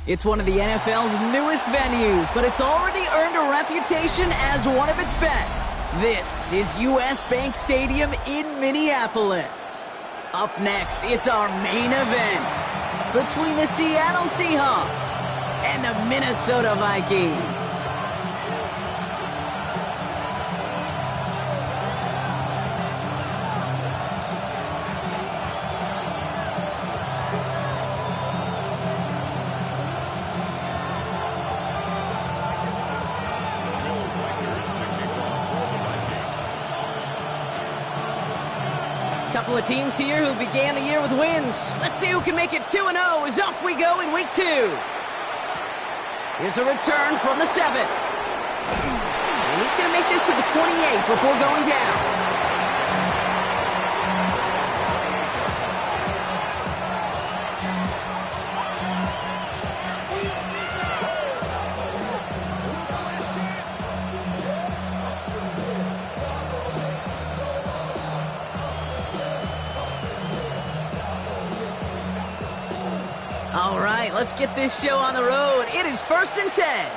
It's one of the NFL's newest venues, but it's already earned a reputation as one of its best. This is US Bank Stadium in Minneapolis. Up next, it's our main event between the Seattle Seahawks and the Minnesota Vikings. Couple of teams here who began the year with wins. Let's see who can make it 2-0 as off we go in week 2. Here's a return from the 7. And he's going to make this to the 28 before going down. All right, let's get this show on the road. It is 1st and 10.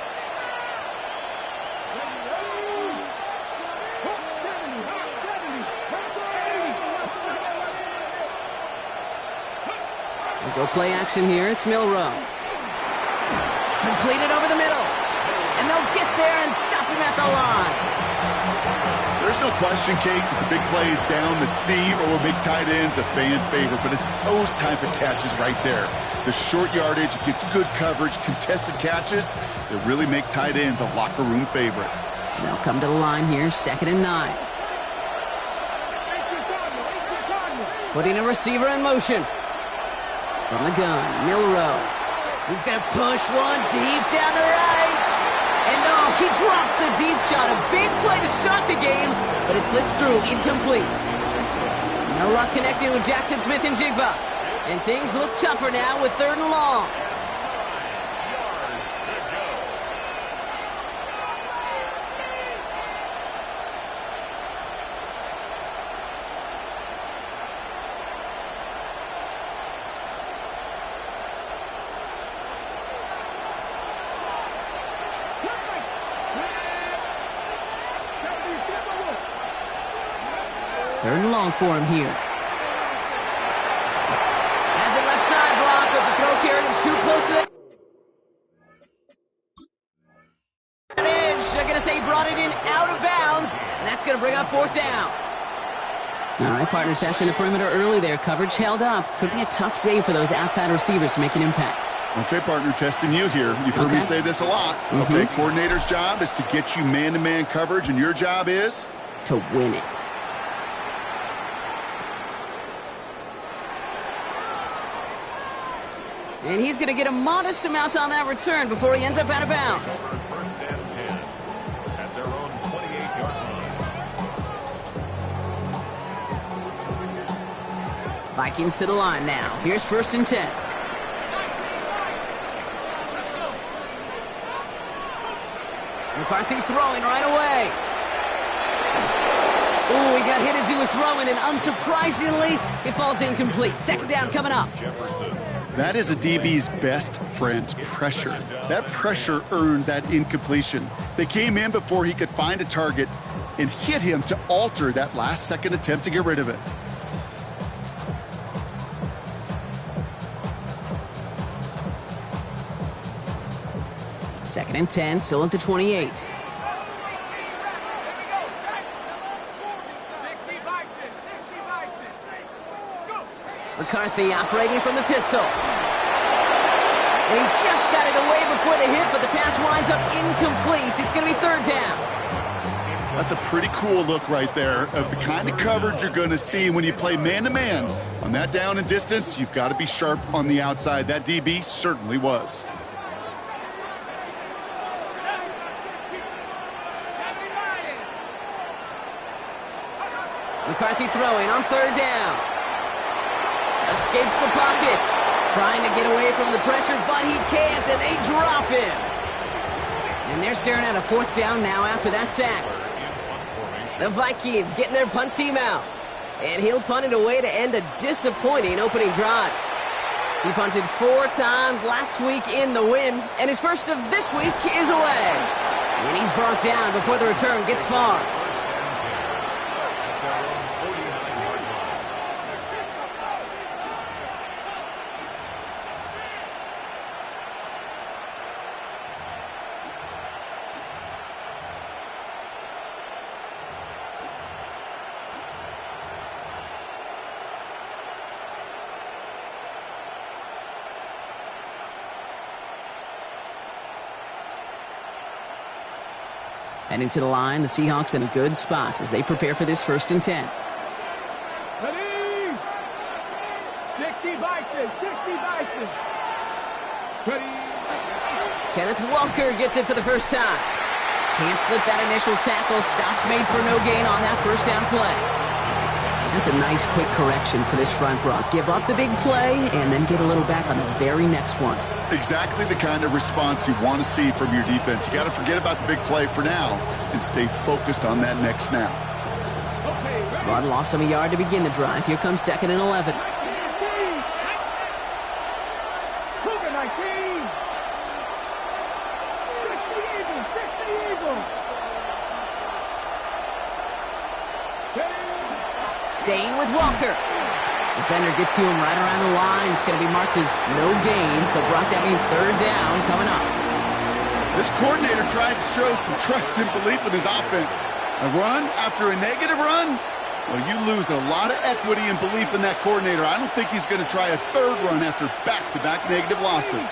We'll go play action here. It's Milroe. Completed over the middle. And they'll get there and stop him at the line. There's no question, Kate, that the big plays down the seam or will make tight ends a fan favorite, but it's those type of catches right there. The short yardage, gets good coverage, contested catches that really make tight ends a locker room favorite. They'll come to the line here, 2nd and 9. Putting a receiver in motion. From the gun, Milroe. He's going to push one deep down the right. And oh, he drops the deep shot. A big play to start the game, but it slips through incomplete. No luck connecting with Jackson Smith and Jigba. And things look tougher now with 3rd and long. Third and long for him here. Has it left side block, but the throw carried him too close to the edge. They're going to say he brought it in out of bounds, and that's going to bring up 4th down. All right, partner testing the perimeter early there. Coverage held up. Could be a tough day for those outside receivers to make an impact. Okay, partner, testing you here. You've heard me say this a lot. Okay, coordinator's job is to get you man-to-man coverage, and your job is? To win it. And he's going to get a modest amount on that return before he ends up out of bounds. 1st and 10 at their own 28-yard line. Vikings to the line now. Here's 1st and 10. McCarthy throwing right away. Ooh, he got hit as he was throwing, and unsurprisingly, it falls incomplete. 2nd down coming up. That is a DB's best friend, pressure. That pressure earned that incompletion. They came in before he could find a target and hit him to alter that last-second attempt to get rid of it. Second and 10, still at the 28. McCarthy operating from the pistol. And he just got it away before the hit, but the pass winds up incomplete. It's going to be 3rd down. That's a pretty cool look right there of the kind of coverage you're going to see when you play man-to-man. On that down and distance, you've got to be sharp on the outside. That DB certainly was. McCarthy throwing on 3rd down. Escapes the pocket. Trying to get away from the pressure, but he can't, and they drop him. And they're staring at a 4th down now after that sack. The Vikings getting their punt team out. And he'll punt it away to end a disappointing opening drive. He punted 4 times last week in the win, and his first of this week is away. And he's brought down before the return gets far. Heading to the line, the Seahawks in a good spot as they prepare for this 1st and 10. Ready? 60 Bison, 60 Bison. Ready? Kenneth Walker gets it for the first time. Can't slip that initial tackle. Stops made for no gain on that 1st down play. That's a nice quick correction for this front, Brock. Give up the big play and then get a little back on the very next one. Exactly the kind of response you want to see from your defense. You got to forget about the big play for now and stay focused on that next snap. Rod lost him a yard to begin the drive. Here comes 2nd and 11. Staying with Walker. Defender gets to him right around the line. It's going to be marked as no gain. So, Brock, that means 3rd down coming up. This coordinator tried to show some trust and belief in his offense. A run after a negative run? Well, you lose a lot of equity and belief in that coordinator. I don't think he's going to try a 3rd run after back-to-back negative losses.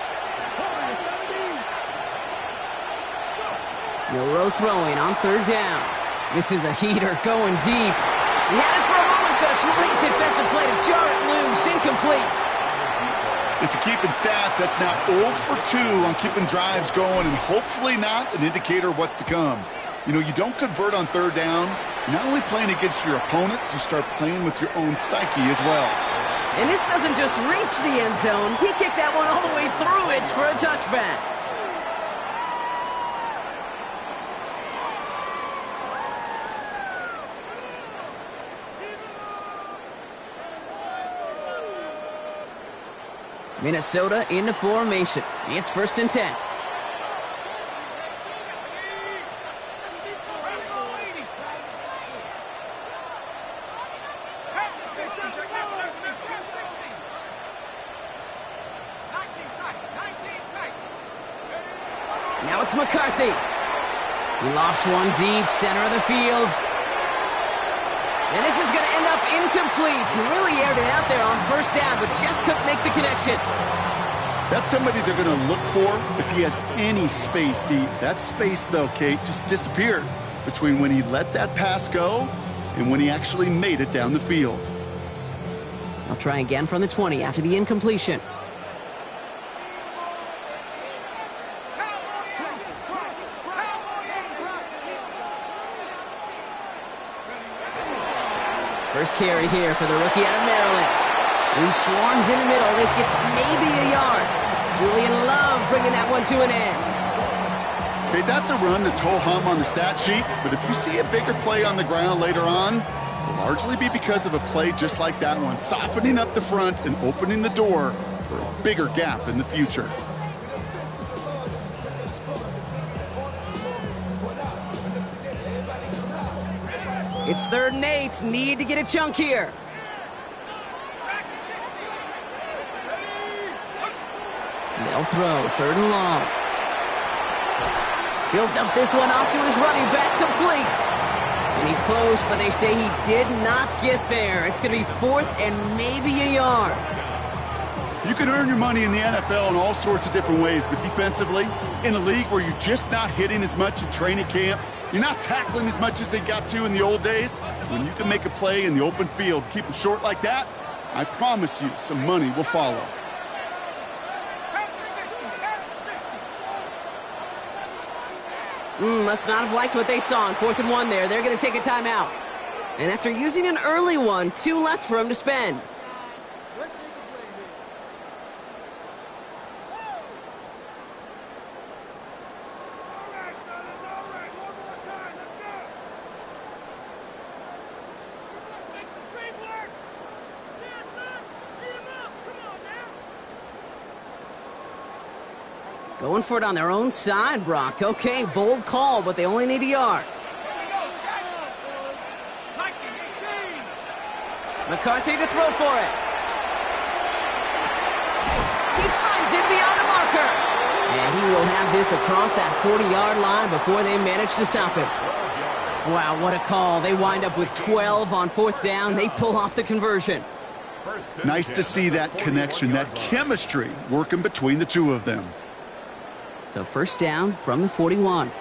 Milroe throwing on 3rd down. This is a heater going deep. He had it for a moment, but a great defensive play to jar it loose. Incomplete. If you're keeping stats, that's now 0 for 2 on keeping drives going and hopefully not an indicator of what's to come. You know, you don't convert on 3rd down. You're not only playing against your opponents, you start playing with your own psyche as well. And this doesn't just reach the end zone. He kicked that one all the way through it for a touchback. Minnesota into formation. It's 1st and 10. Now it's McCarthy. He lofts one deep, center of the field. And this is going to end up incomplete. He really aired it out there on 1st down, but just couldn't make the connection. That's somebody they're going to look for if he has any space deep. That space, though, Kate, just disappeared between when he let that pass go and when he actually made it down the field. They'll try again from the 20 after the incompletion. First carry here for the rookie out of Maryland. He swarms in the middle. This gets maybe a yard. Julian Love bringing that one to an end. Okay, that's a run that's ho-hum on the stat sheet, but if you see a bigger play on the ground later on, it'll largely be because of a play just like that one, softening up the front and opening the door for a bigger gap in the future. It's 3rd and 8. Need to get a chunk here. They'll throw 3rd and long. He'll dump this one off to his running back, complete. And he's close, but they say he did not get there. It's going to be 4th and maybe a yard. You can earn your money in the NFL in all sorts of different ways, but defensively, in a league where you're just not hitting as much in training camp, you're not tackling as much as they got to in the old days, when you can make a play in the open field, keep them short like that, I promise you some money will follow. Must not have liked what they saw on 4th and 1 there. They're going to take a timeout. And after using an early one, 2 left for him to spend. Going for it on their own side, Brock. Okay, bold call, but they only need a yard. McCarthy to throw for it. He finds it beyond the marker. And he will have this across that 40-yard line before they manage to stop him. Wow, what a call. They wind up with 12 on 4th down. They pull off the conversion. Nice to see that connection, that chemistry working between the two of them. So 1st down from the 41.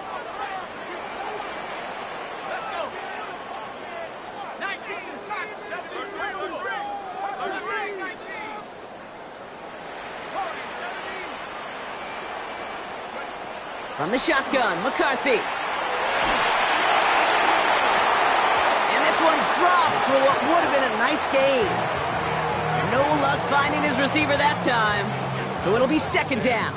From the shotgun, McCarthy. And this one's dropped for what would have been a nice gain. No luck finding his receiver that time. So it'll be 2nd down.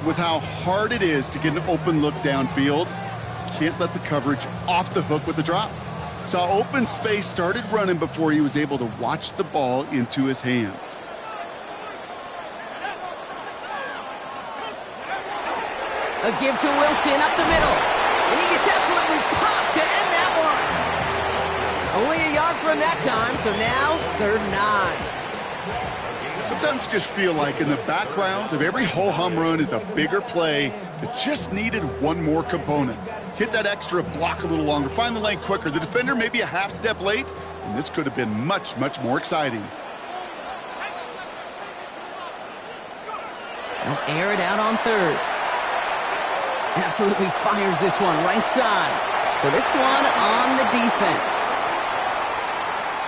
With how hard it is to get an open look downfield, can't let the coverage off the hook with the drop. Saw open space, started running before he was able to watch the ball into his hands. A give to Wilson up the middle. And he gets absolutely popped to end that one. Only a yard from that time, so now 3rd and 9. Sometimes you just feel like in the background of every ho-hum run is a bigger play that just needed one more component. Hit that extra block a little longer, find the lane quicker. The defender maybe a half step late, and this could have been much, much more exciting. They'll air it out on 3rd. Absolutely fires this one right side. So this one on the defense.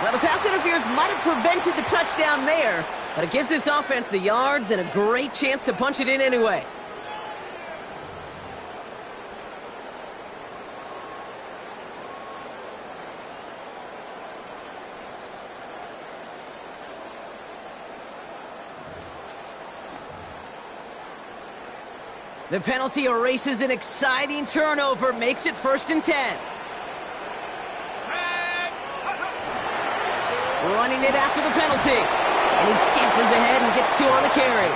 Well, the pass interference might have prevented the touchdown there, but it gives this offense the yards and a great chance to punch it in anyway. The penalty erases an exciting turnover, makes it 1st and 10. Running it after the penalty. And he scampers ahead and gets 2 on the carry.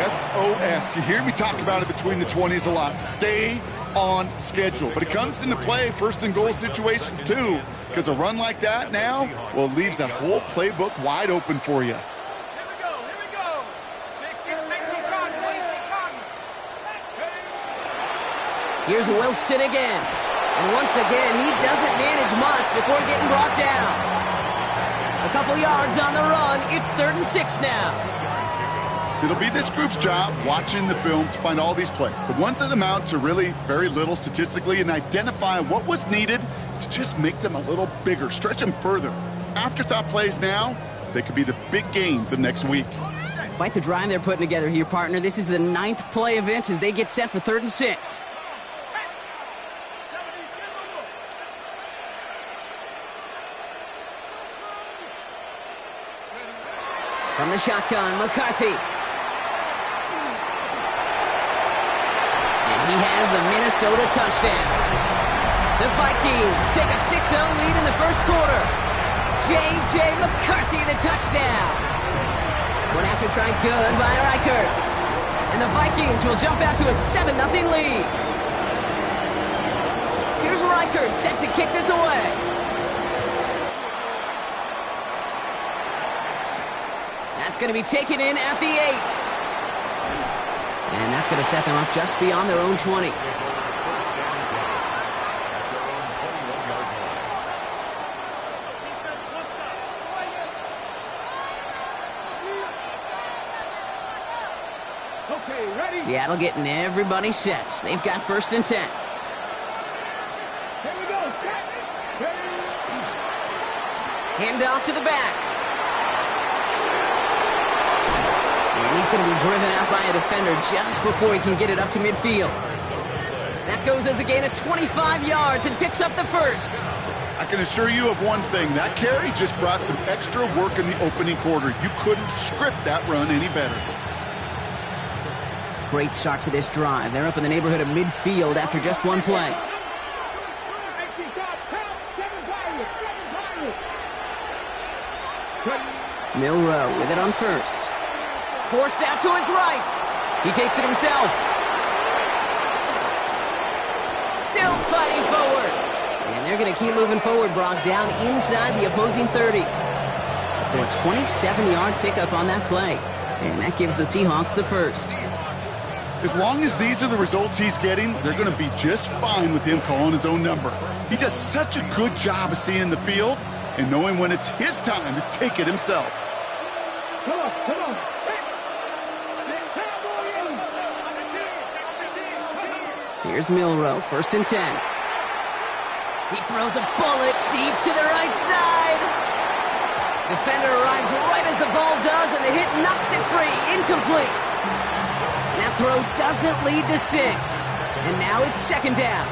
SOS. You hear me talk about it between the 20s a lot. Stay on schedule. But it comes into play 1st and goal situations too. Because a run like that now, well, leaves that whole playbook wide open for you. Here's Wilson again. And once again, he doesn't manage much before getting brought down. A couple yards on the run. It's 3rd and 6 now. It'll be this group's job watching the film to find all these plays. The ones that amount to really very little statistically and identify what was needed to just make them a little bigger, stretch them further. Afterthought plays now, they could be the big gains of next week. Quite the drive they're putting together here, partner. This is the 9th play event as they get set for 3rd and 6. From the shotgun, McCarthy. And he has the Minnesota touchdown. The Vikings take a 6-0 lead in the 1st quarter. J.J. McCarthy, the touchdown. One after try good by Reichert. And the Vikings will jump out to a 7-0 lead. Here's Reichert set to kick this away. That's going to be taken in at the 8. And that's going to set them up just beyond their own 20. Okay, ready? Seattle getting everybody set. They've got 1st and 10. Here we go. Ready? Hand off to the back. And he's going to be driven out by a defender just before he can get it up to midfield. That goes as a gain of 25 yards and picks up the 1st. I can assure you of one thing. That carry just brought some extra work in the opening quarter. You couldn't script that run any better. Great start to this drive. They're up in the neighborhood of midfield after just one play. Milroe with it on 1st. Forced out to his right. He takes it himself. Still fighting forward. And they're going to keep moving forward, Brock, down inside the opposing 30. So a 27-yard pickup on that play. And that gives the Seahawks the first. As long as these are the results he's getting, they're going to be just fine with him calling his own number. He does such a good job of seeing the field and knowing when it's his time to take it himself. Come on, come on. Here's Milroe, 1st and 10. He throws a bullet deep to the right side. Defender arrives right as the ball does, and the hit knocks it free. Incomplete. That throw doesn't lead to 6. And now it's 2nd down.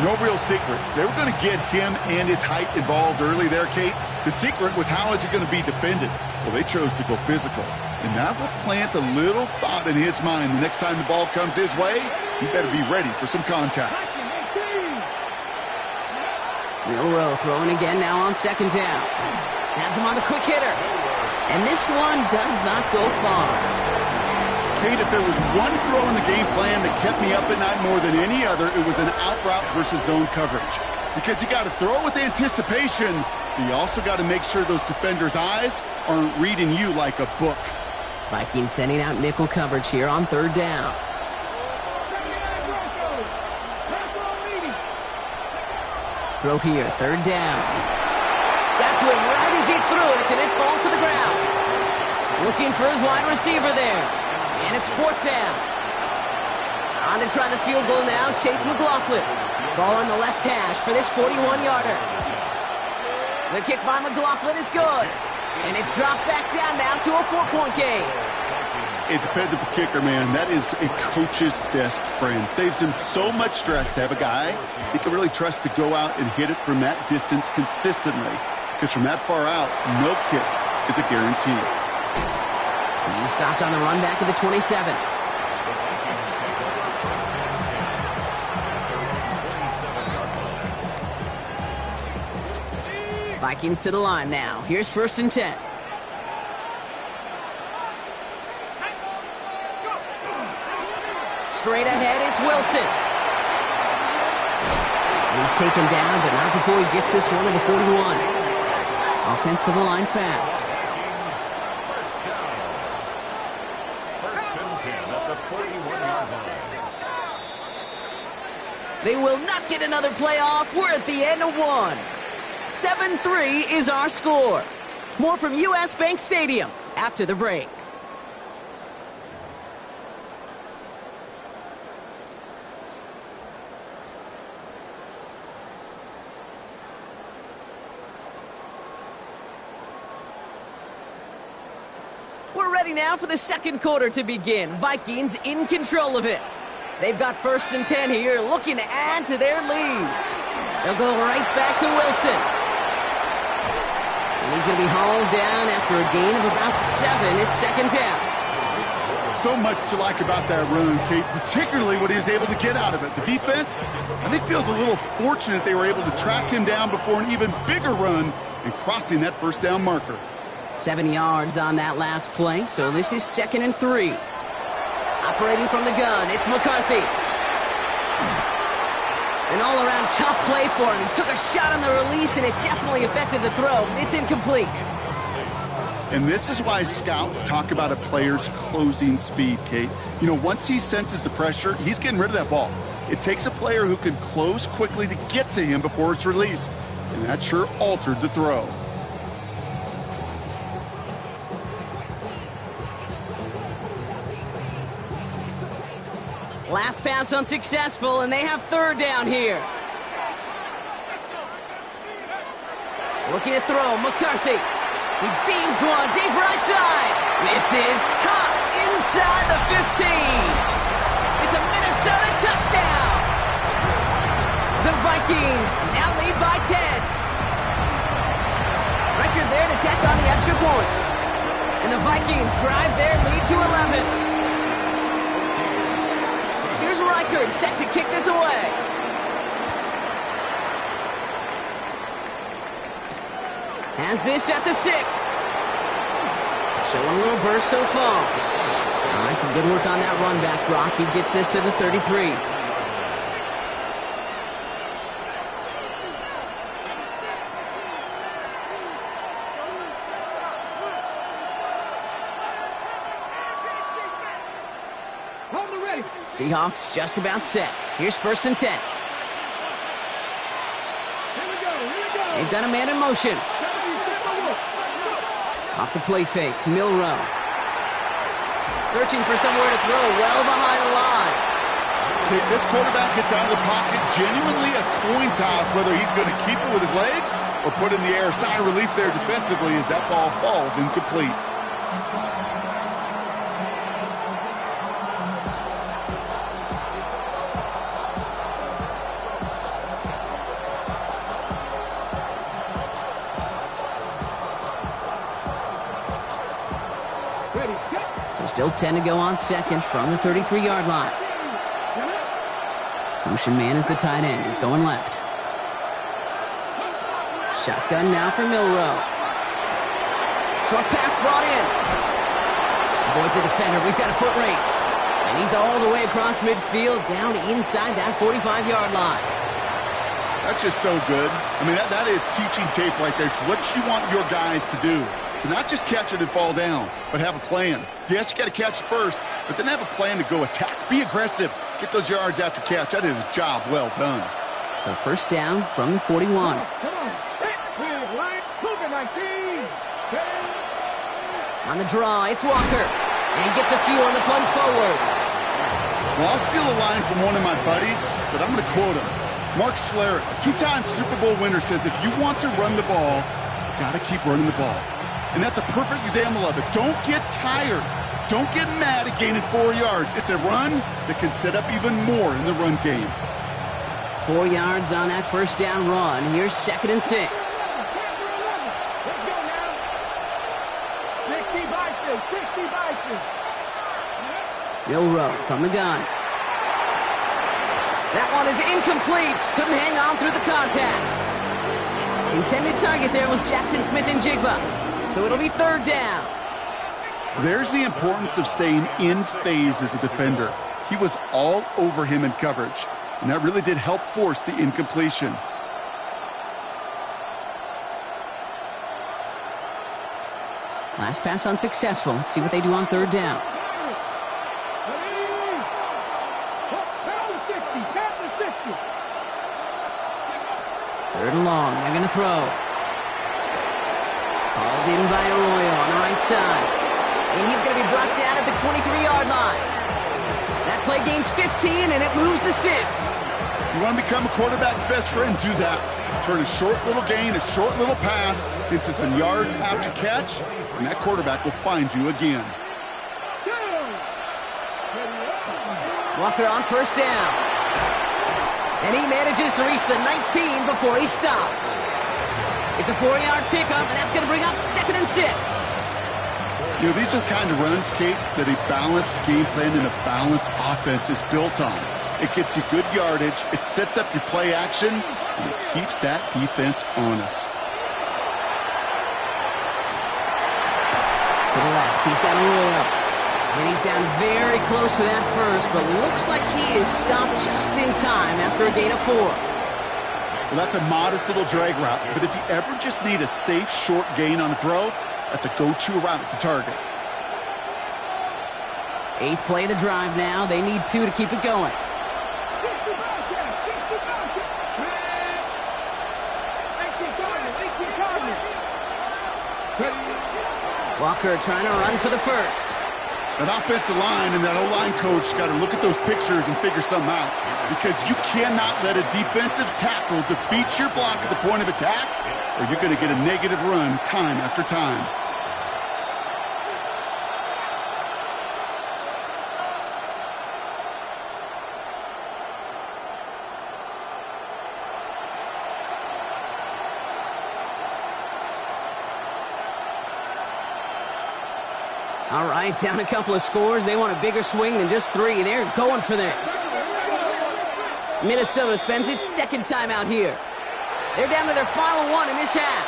No real secret. They were going to get him and his height involved early there, Kate. The secret was how is he going to be defended? Well, they chose to go physical. And that will plant a little thought in his mind. The next time the ball comes his way, he better be ready for some contact. Milroe throwing again now on 2nd down. Has him on the quick hitter. And this one does not go far. Kate, if there was one throw in the game plan that kept me up at night more than any other, it was an out route versus zone coverage. Because you got to throw with anticipation, but you also got to make sure those defenders' eyes aren't reading you like a book. Vikings sending out nickel coverage here on 3rd down. Throw here, 3rd down. Got to him right as he threw it, and it falls to the ground. Looking for his wide receiver there. And it's 4th down. On to try the field goal now, Chase McLaughlin. Ball on the left hash for this 41-yarder. The kick by McLaughlin is good. And it's dropped back down now to a 4-point game. A dependable kicker, man, that is a coach's best friend. Saves him so much stress to have a guy he can really trust to go out and hit it from that distance consistently. Because from that far out, no kick is a guarantee. He stopped on the run back of the 27. Vikings to the line now. Here's 1st and 10. Straight ahead, it's Wilson. He's taken down, but not before he gets this one to the 41. Offense to the line fast. They will not get another playoff. We're at the end of one. 7-3 is our score. More from U.S. Bank Stadium after the break. We're ready now for the 2nd quarter to begin. Vikings in control of it. They've got 1st and 10 here, looking to add to their lead. They'll go right back to Wilson. And he's going to be hauled down after a gain of about 7. It's 2nd down. So much to like about that run, Kate, particularly what he was able to get out of it. The defense, I think, feels a little fortunate they were able to track him down before an even bigger run and crossing that 1st down marker. 7 yards on that last play, so this is 2nd and 3. Operating from the gun, it's McCarthy. An all-around tough play for him. He took a shot on the release, and it definitely affected the throw. It's incomplete. And this is why scouts talk about a player's closing speed, Kate. You know, once he senses the pressure, he's getting rid of that ball. It takes a player who can close quickly to get to him before it's released. And that sure altered the throw. Last pass unsuccessful, and they have 3rd down here. Looking to throw, McCarthy. He beams one, deep right side. This is caught inside the 15. It's a Minnesota touchdown. The Vikings now lead by 10. Record there to tack on the extra point. And the Vikings drive their lead to 11. Record set to kick this away. Has this at the 6. Showing a little burst so far. All right, some good work on that run back, Brock. He gets this to the 33. Seahawks just about set. Here's 1st and 10. They've got a man in motion. Off the play fake, Milroe. Searching for somewhere to throw, well behind the line. This quarterback gets out of the pocket, genuinely a coin toss, whether he's going to keep it with his legs or put it in the air. Sigh of relief there defensively as that ball falls incomplete. So still 10 to go on second from the 33-yard line. Motion man is the tight end. He's going left. Shotgun now for Milroe. Short pass brought in. Avoids a defender. We've got a foot race. And he's all the way across midfield down inside that 45-yard line. That's just so good. I mean, that is teaching tape right there. It's what you want your guys to do. To not just catch it and fall down, but have a plan. Yes, you got to catch it first, but then have a plan to go attack. Be aggressive. Get those yards after catch. That is a job well done. So 1st down from the 41. Come on. On the draw, it's Walker. And he gets a few on the plunge forward. Well, I'll steal a line from one of my buddies, but I'm going to quote him. Mark Schlereth, a 2-time Super Bowl winner, says if you want to run the ball, you got to keep running the ball. And that's a perfect example of it. Don't get tired. Don't get mad at gaining 4 yards. It's a run that can set up even more in the run game. 4 yards on that 1st down run. Here's 2nd and 6. Let's go now. 60 Bison, 60 Bison. Milroe from the gun. That one is incomplete. Couldn't hang on through the contact. Intended target there was Jackson Smith-Njigba. So it'll be 3rd down. There's the importance of staying in phase as a defender. He was all over him in coverage, and that really did help force the incompletion. Last pass unsuccessful. Let's see what they do on 3rd down. 3rd and long. They're going to throw. Hauled in by Arroyo on the right side. And he's going to be brought down at the 23-yard line. That play gains 15, and it moves the sticks. You want to become a quarterback's best friend? Do that. Turn a short little gain, a short little pass into some yards after catch, and that quarterback will find you again. Walker on 1st down. And he manages to reach the 19 before he stopped. It's a 4-yard pickup, and that's going to bring up 2nd and 6. You know, these are the kind of runs, Kate, that a balanced game plan and a balanced offense is built on. It gets you good yardage, it sets up your play action, and it keeps that defense honest. To the left, he's got a roll up. And he's down very close to that first, but looks like he is stopped just in time after a gain of 4. Well, that's a modest little drag route, but if you ever just need a safe, short gain on a throw, that's a go-to route to target. 8th play of the drive now. They need 2 to keep it going. Walker trying to run for the first. That offensive line and that O-line coach got to look at those pictures and figure something out, because you cannot let a defensive tackle defeat your block at the point of attack, or you're going to get a negative run time after time. All right, down a couple of scores. They want a bigger swing than just 3. They're going for this. Minnesota spends its 2nd time out here. They're down to their final 1 in this half.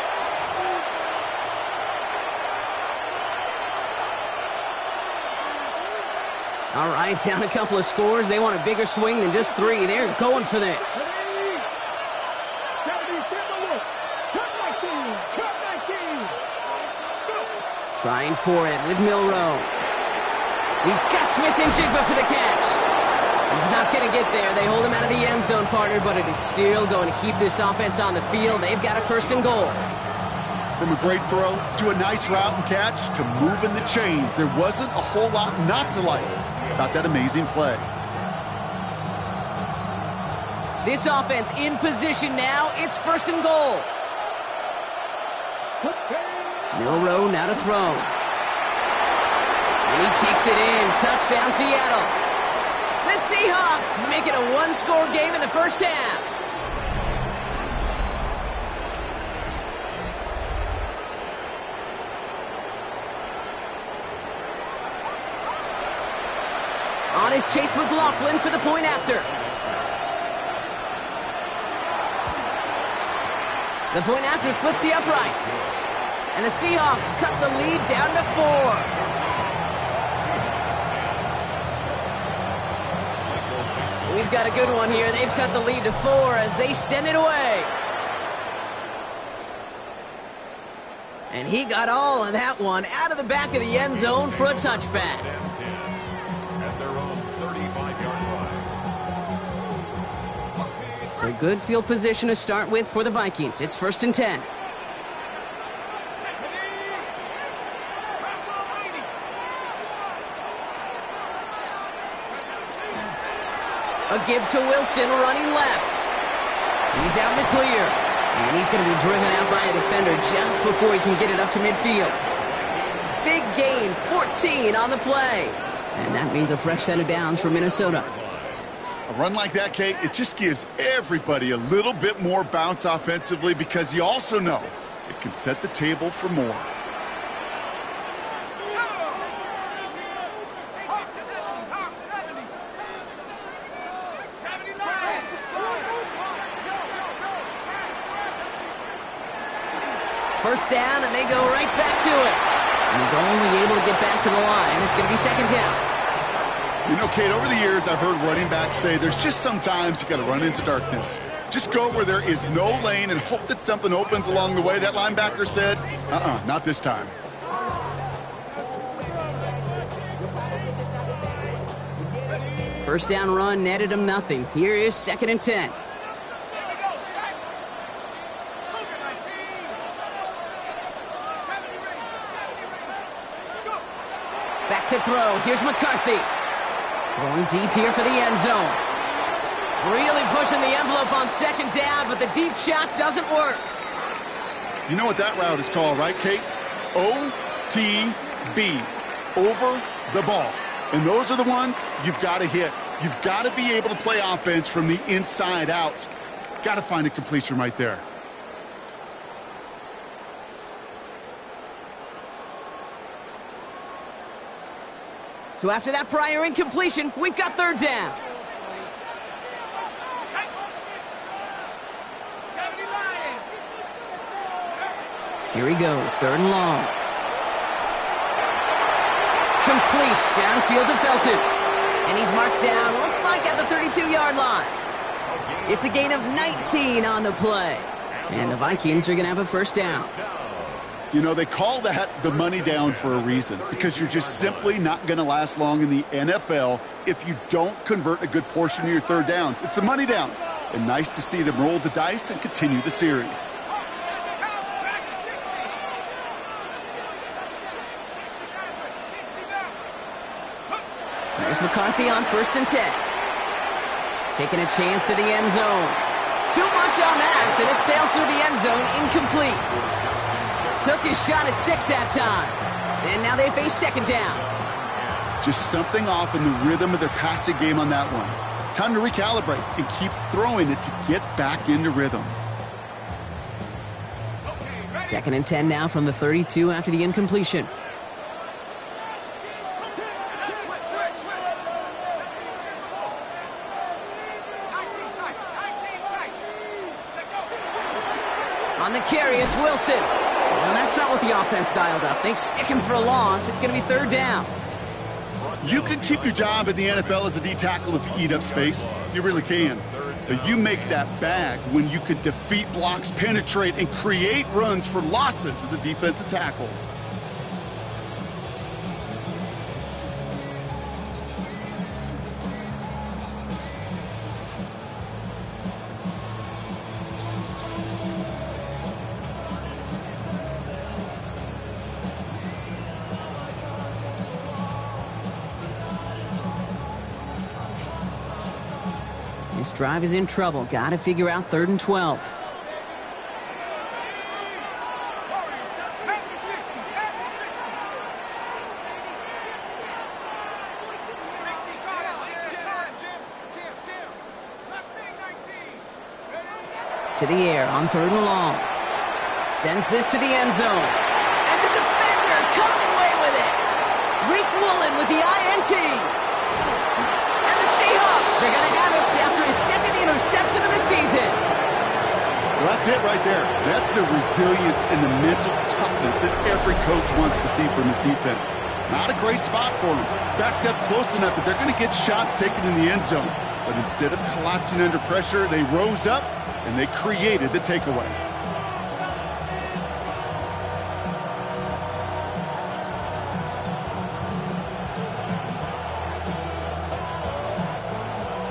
All right, down a couple of scores. They want a bigger swing than just 3. They're going for this. Trying for it with Milroe. He's got Smith and Jigba for the catch. He's not going to get there. They hold him out of the end zone, partner, but it is still going to keep this offense on the field. They've got a 1st and goal. From a great throw to a nice route and catch to moving the chains, there wasn't a whole lot not to like about that amazing play. This offense in position now. It's 1st and goal. Milroe now to throw. And he takes it in. Touchdown, Seattle. The Seahawks make it a 1-score game in the first half. On is Chase McLaughlin for the point after. The point after splits the uprights. And the Seahawks cut the lead down to 4. We've got a good one here. They've cut the lead to 4 as they send it away. And he got all of that one out of the back of the end zone for a touchback. At their own 35-yard line. So good field position to start with for the Vikings. It's 1st and 10. A give to Wilson running left. He's out in the clear. And he's going to be driven out by a defender just before he can get it up to midfield. Big gain, 14 on the play. And that means a fresh set of downs for Minnesota. A run like that, Kate, it just gives everybody a little bit more bounce offensively because you also know it can set the table for more. First down, and they go right back to it. He's only able to get back to the line. It's going to be 2nd down. You know, Kate, over the years, I've heard running backs say there's just sometimes you got to run into darkness. Just go where there is no lane and hope that something opens along the way. That linebacker said, not this time. First down run netted him nothing. Here is 2nd and 10. Back to throw. Here's McCarthy. Going deep here for the end zone. Really pushing the envelope on 2nd down, but the deep shot doesn't work. You know what that route is called, right, Kate? OTB. Over the ball. And those are the ones you've got to hit. You've got to be able to play offense from the inside out. Got to find a completion right there. So after that prior incompletion, we've got 3rd down. Here he goes, 3rd and long. Completes downfield to Felton. And he's marked down, looks like at the 32-yard line. It's a gain of 19 on the play. And the Vikings are going to have a 1st down. You know, they call that the money down for a reason, because you're just simply not going to last long in the NFL if you don't convert a good portion of your 3rd downs. It's the money down. And nice to see them roll the dice and continue the series. There's McCarthy on 1st and 10. Taking a chance to the end zone. Too much on that, and it sails through the end zone, incomplete. Took his shot at 6 that time. And now they face 2nd down. Just something off in the rhythm of their passing game on that one. Time to recalibrate and keep throwing it to get back into rhythm. 2nd and 10 now from the 32 after the incompletion. On the carry, it's Wilson. Well, that's not what the offense dialed up. They stick him for a loss. It's going to be 3rd down. You can keep your job in the NFL as a D tackle if you eat up space. You really can. But you make that bag when you can defeat blocks, penetrate, and create runs for losses as a defensive tackle. This drive is in trouble. Got to figure out 3rd and 12. To the air on 3rd and long. Sends this to the end zone. And the defender comes away with it. Rick Woolen with the INT. They're going to have it after his 2nd interception of the season. Well, that's it right there. That's the resilience and the mental toughness that every coach wants to see from his defense. Not a great spot for him. Backed up close enough that they're going to get shots taken in the end zone. But instead of collapsing under pressure, they rose up and they created the takeaway.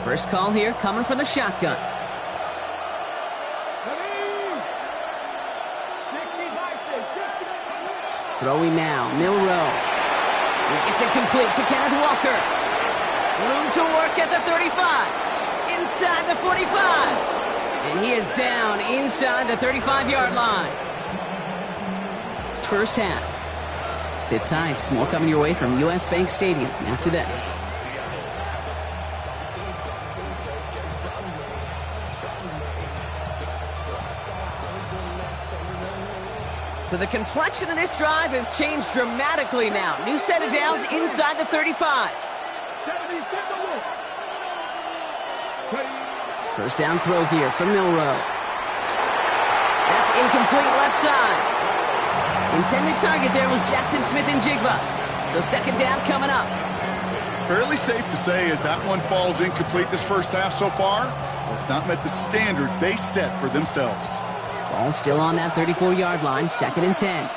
First call here coming from the shotgun. Throwing now, Milroe. It's incomplete to Kenneth Walker. Room to work at the 35. Inside the 45. And he is down inside the 35-yard line. First half. Sit tight. More coming your way from U.S. Bank Stadium after this. So the complexion of this drive has changed dramatically now. New set of downs inside the 35. First down throw here from Milroe. That's incomplete left side. Intended target there was Jackson Smith-Njigba. So 2nd down coming up. Fairly safe to say as that one falls incomplete this first half so far, well, it's not met the standard they set for themselves. Ball still on that 34-yard line, 2nd and 10.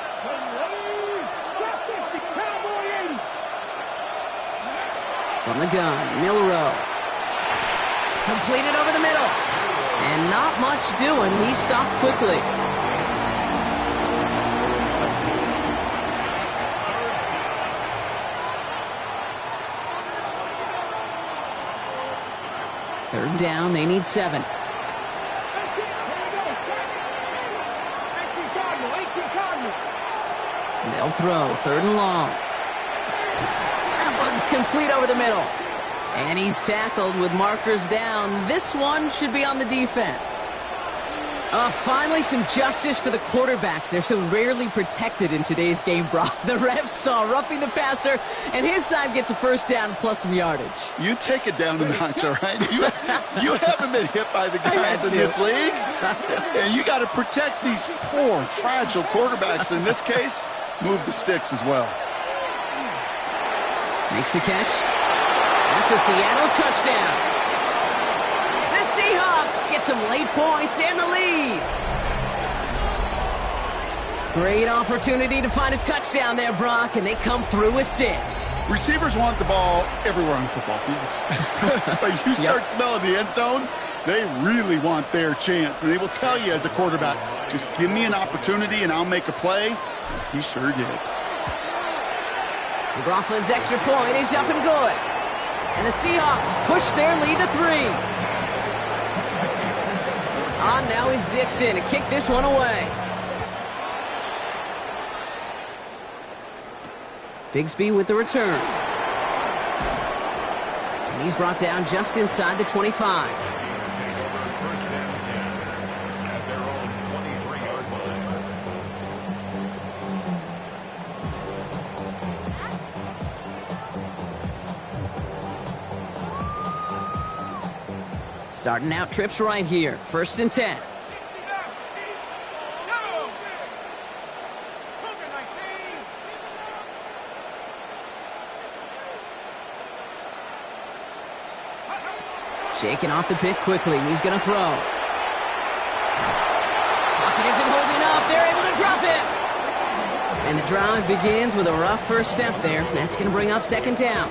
From the gun, Milroe. Completed over the middle. And not much doing. He stopped quickly. Third down, they need 7. They'll throw 3rd and long. That one's complete over the middle. And he's tackled with markers down. This one should be on the defense. Finally some justice for the quarterbacks. They're so rarely protected in today's game, Brock. The refs saw roughing the passer, and his side gets a first down plus some yardage. You take it down a notch, all right? You haven't been hit by the guys in this league. And you got to protect these poor, fragile quarterbacks. In this case, move the sticks as well. Makes the catch. That's a Seattle touchdown. The Seahawks get some late points and the lead. Great opportunity to find a touchdown there, Brock, and they come through with 6. Receivers want the ball everywhere on the football field. But you start smelling the end zone, they really want their chance. And they will tell you as a quarterback, just give me an opportunity and I'll make a play. He sure did. McLaughlin's extra point is up and good. And the Seahawks push their lead to 3. On now is Dixon to kick this one away. Bigsby with the return. And he's brought down just inside the 25. Starting out trips right here. 1st and 10. Shaking off the pick quickly. He's going to throw. Pocket isn't holding up. They're able to drop it. And the drive begins with a rough first step there. That's going to bring up second down.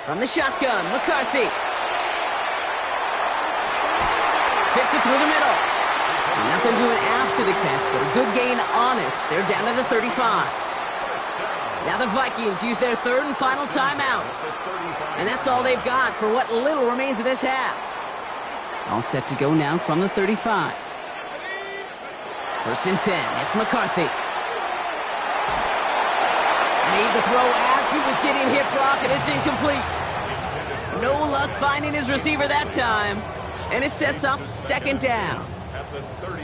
From the shotgun, McCarthy. Fits it through the middle. Nothing doing after the catch, but a good gain on it. They're down to the 35. Now the Vikings use their third and final timeout. And that's all they've got for what little remains of this half. All set to go now from the 35. First and 10, it's McCarthy. Made the throw as he was getting hit, Brock, and it's incomplete. No luck finding his receiver that time, and it sets up second down.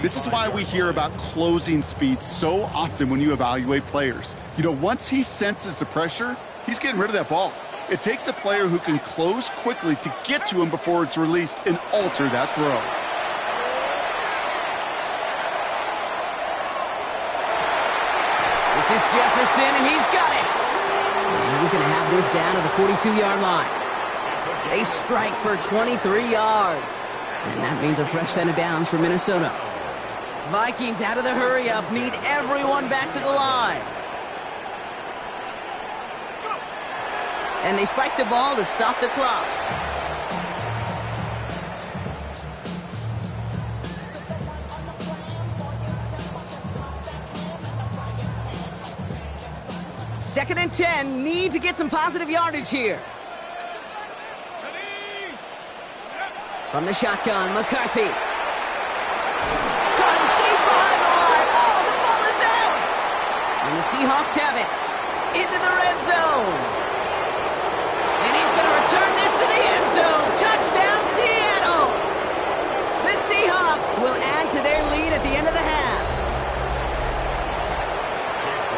This is why we hear about closing speed so often when you evaluate players. You know, once he senses the pressure, he's getting rid of that ball. It takes a player who can close quickly to get to him before it's released and alter that throw. This is Jefferson, and he's got it. And he's going to have this down to the 42-yard line. They strike for 23 yards. And that means a fresh set of downs for Minnesota. Vikings out of the hurry-up need everyone back to the line. And they spike the ball to stop the clock. Second and 10, need to get some positive yardage here. From the shotgun, McCarthy. Caught him deep behind the line. Oh, the ball is out! And the Seahawks have it into the red zone. And he's going to return this to the end zone. Touchdown, Seattle! The Seahawks will add to their lead at the end of the half.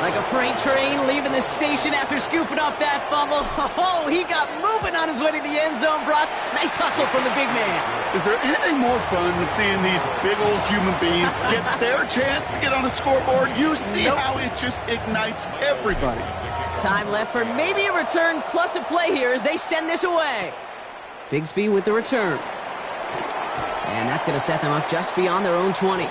Like a freight train leaving the station after scooping up that fumble. Oh, he got moving on his way to the end zone, Brock. Nice hustle from the big man. Is there anything more fun than seeing these big old human beings get their chance to get on the scoreboard? You see how it just ignites everybody. Time left for maybe a return plus a play here as they send this away. Bigsby with the return. And that's going to set them up just beyond their own 20.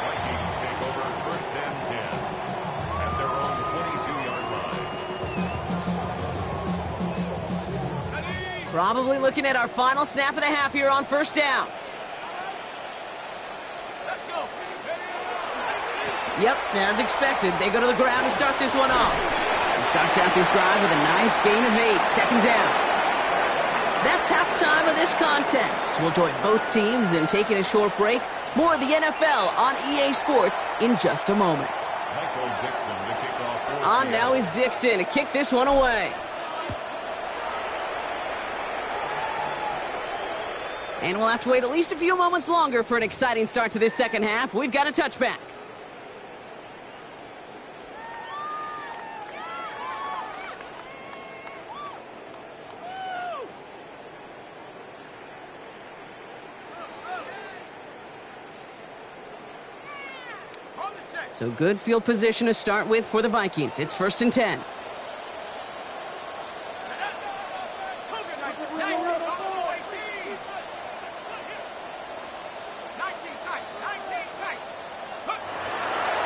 Probably looking at our final snap of the half here on first down. Let's go. Yep, as expected, they go to the ground to start this one off. He starts out this drive with a nice gain of 8, second down. That's halftime of this contest. We'll join both teams in taking a short break. More of the NFL on EA Sports in just a moment. On now is Dixon to kick this one away. And we'll have to wait at least a few moments longer for an exciting start to this second half. We've got a touchback. So good field position to start with for the Vikings. It's first and 10.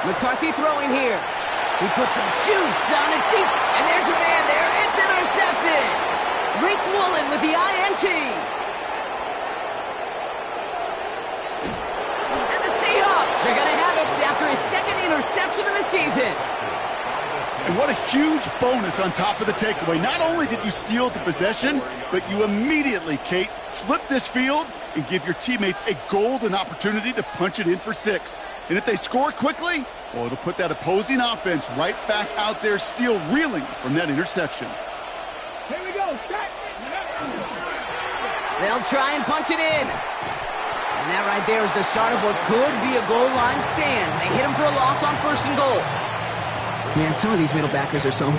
McCarthy throwing here. He puts some juice on it deep, and there's a man there. It's intercepted. Rick Woolen with the INT. And the Seahawks are going to have it after his second interception of the season. And what a huge bonus on top of the takeaway. Not only did you steal the possession, but you immediately, Kate, flip this field and give your teammates a golden opportunity to punch it in for 6. And if they score quickly, well, it'll put that opposing offense right back out there, still reeling from that interception. Here we go. Set. They'll try and punch it in. And that right there is the start of what could be a goal line stand. They hit him for a loss on first and goal. Man, some of these middle backers are so